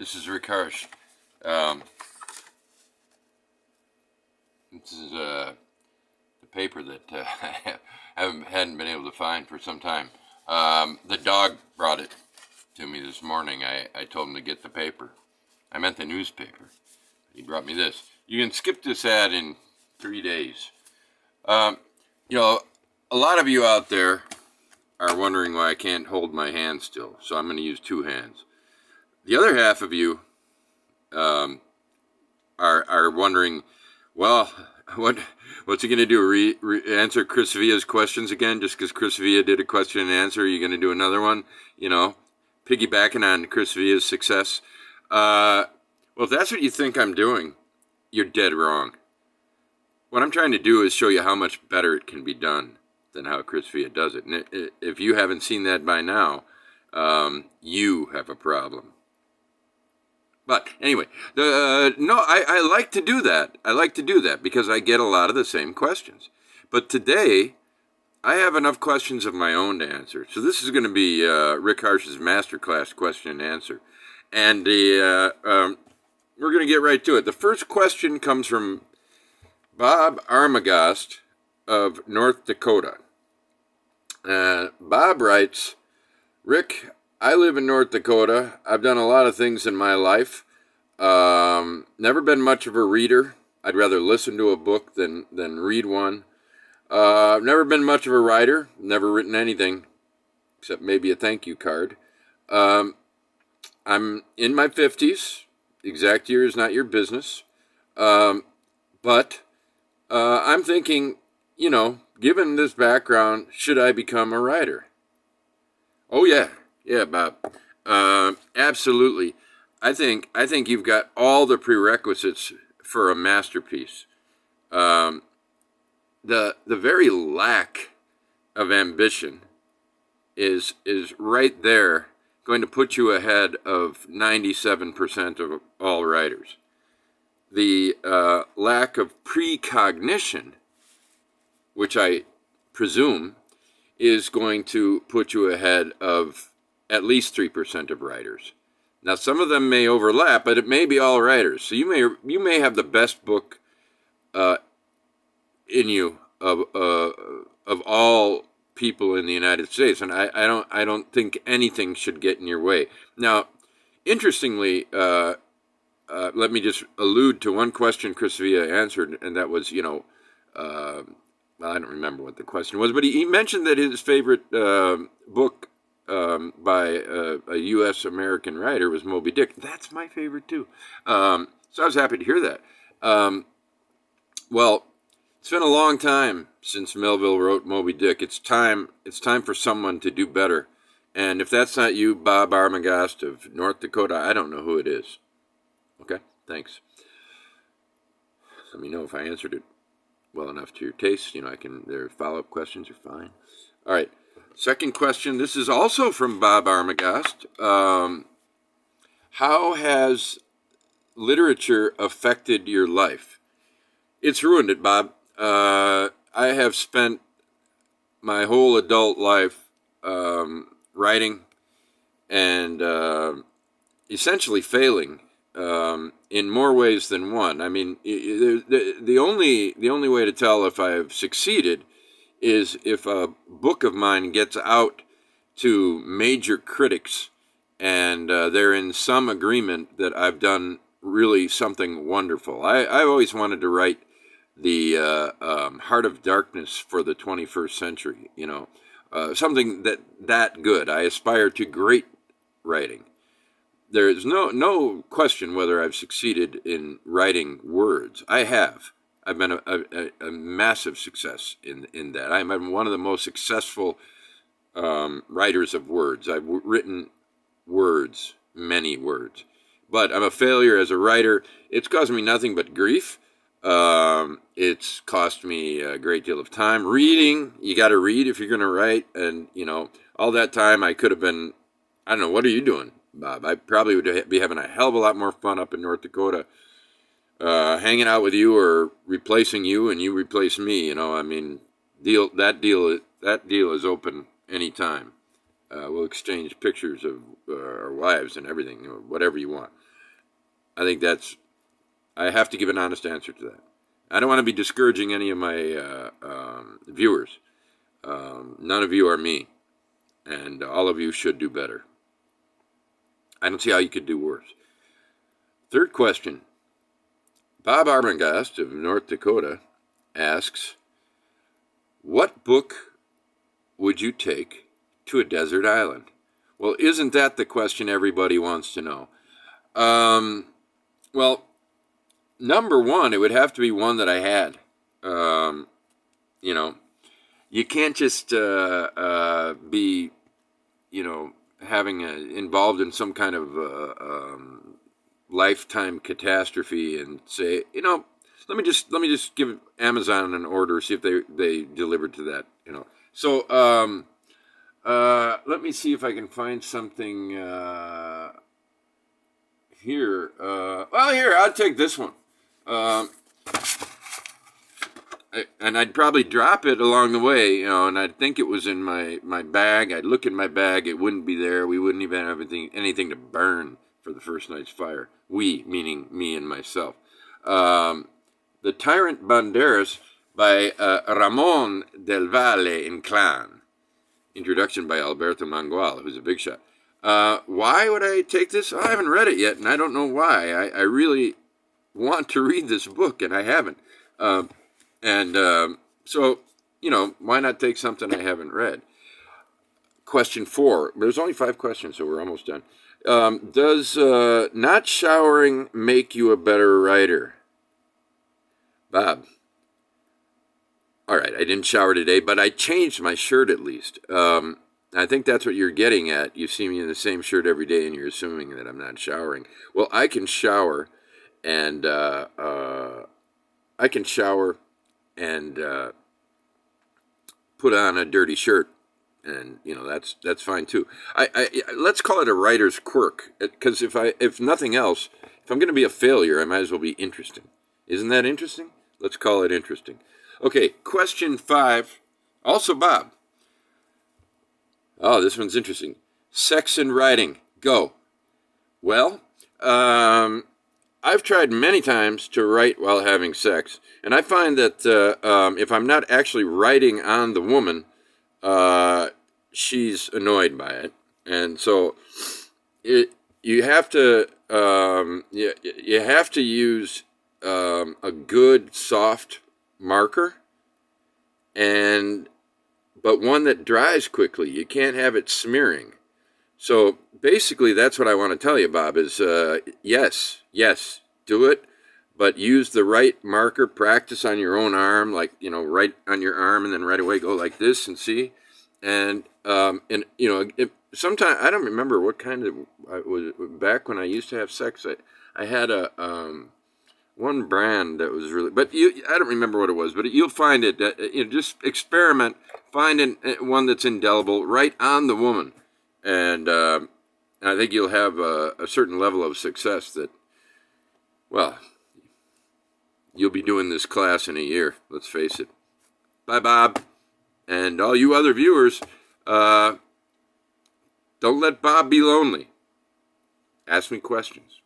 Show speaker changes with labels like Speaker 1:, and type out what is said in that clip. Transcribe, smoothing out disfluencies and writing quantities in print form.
Speaker 1: This is Rick Harsch. This is the paper that I hadn't been able to find for some time. The dog brought it to me this morning. I told him to get the paper. I meant the newspaper. He brought me this. You can skip this ad in 3 days. A lot of you out there are wondering why I can't hold my hand still, so I'm going to use two hands. The other half of you are wondering, well, what's he going to do? Answer Chris Villa's questions again? Just because Chris Villa did a question and answer, are you going to do another one? Piggybacking on Chris Villa's success. Well, if that's what you think I'm doing, you're dead wrong. What I'm trying to do is show you how much better it can be done than how Chris Villa does it. And if you haven't seen that by now, you have a problem. But anyway, I like to do that. I like to do that because I get a lot of the same questions. But today, I have enough questions of my own to answer. So this is going to be Rick Harsch's masterclass question and answer. And we're going to get right to it. The first question comes from Bob Armagast of North Dakota. Bob writes, Rick, I live in North Dakota. I've done a lot of things in my life. Never been much of a reader. I'd rather listen to a book than read one. Never been much of a writer. Never written anything except maybe a thank you card. I'm in my 50s. Exact year is not your business. But I'm thinking, given this background, should I become a writer? Oh, yeah. Yeah, Bob. Absolutely. I think you've got all the prerequisites for a masterpiece. The very lack of ambition is right there going to put you ahead of 97% of all writers. The lack of precognition, which I presume is going to put you ahead of at least 3% of writers. Now, some of them may overlap, but it may be all writers. So you may have the best book in you of all people in the United States, and I don't think anything should get in your way. Now, interestingly, let me just allude to one question Chris Villa answered, and that was, I don't remember what the question was, but he mentioned that his favorite book by a U.S. American writer was Moby Dick. That's my favorite too. So I was happy to hear that. Well, it's been a long time since Melville wrote Moby Dick. It's time for someone to do better. And if that's not you, Bob Armagast of North Dakota, I don't know who it is. Okay, thanks. Let me know if I answered it well enough to your taste. Their follow-up questions are fine. All right. Second question. This is also from Bob Armagast. How has literature affected your life? It's ruined it, Bob. I have spent my whole adult life writing and essentially failing in more ways than one. I mean, the only way to tell if I have succeeded is if a book of mine gets out to major critics and they're in some agreement that I've done really something wonderful. I've always wanted to write the Heart of Darkness for the 21st century, something that good. I aspire to great writing. There is no question whether I've succeeded in writing words. I have. I've been a massive success in that. I'm one of the most successful writers of words. I've written words, many words. But I'm a failure as a writer. It's caused me nothing but grief. It's cost me a great deal of time. Reading, you got to read if you're going to write. And, all that time I could have been, I don't know, what are you doing, Bob? I probably would be having a hell of a lot more fun up in North Dakota. Hanging out with you or replacing you and you replace me, that deal is open anytime. We'll exchange pictures of our wives and everything, whatever you want. I think I have to give an honest answer to that. I don't want to be discouraging any of my viewers. None of you are me, and all of you should do better. I don't see how you could do worse. Third question. Bob Arbogast of North Dakota asks, what book would you take to a desert island? Well, isn't that the question everybody wants to know? Well, number one, it would have to be one that I had. You know, you can't just be, having involved in some kind of lifetime catastrophe and say, let me just give Amazon an order, see if they delivered to that. So let me see if I can find something here. Here, I'll take this one. And I'd probably drop it along the way, and I'd think it was in my bag. I'd look in my bag, it wouldn't be there. We wouldn't even have anything to burn for the first night's fire. We, meaning me and myself. The Tyrant Banderas by Ramon del Valle Inclán. Introduction by Alberto Mangual, who's a big shot. Why would I take this? I haven't read it yet, and I don't know why. I really want to read this book, and I haven't. So, why not take something I haven't read? Question 4. There's only 5 questions, so we're almost done. Does not showering make you a better writer? Bob. All right, I didn't shower today, but I changed my shirt at least. I think that's what you're getting at. You see me in the same shirt every day, and you're assuming that I'm not showering. Well, I can shower, and put on a dirty shirt, and that's fine too. I let's call it a writer's quirk, because if nothing else, if I'm going to be a failure, I might as well be interesting. Isn't that interesting? Let's call it interesting. Okay, question 5. Also, Bob. Oh, this one's interesting. Sex and writing. Go. Well, I've tried many times to write while having sex, and I find that if I'm not actually writing on the woman, she's annoyed by it, and so you have to use a good soft marker, but one that dries quickly. You can't have it smearing. So basically, that's what I want to tell you, Bob, is yes, do it, but use the right marker. Practice on your own arm, like, right on your arm, and then right away go like this and see. And sometimes, I don't remember what kind of, was back when I used to have sex, I had one brand that was really, but I don't remember what it was, but you'll find it, just experiment, find one that's indelible right on the woman. And I think you'll have a certain level of success that, well, you'll be doing this class in a year, let's face it. Bye, Bob. And all you other viewers, don't let Bob be lonely. Ask me questions.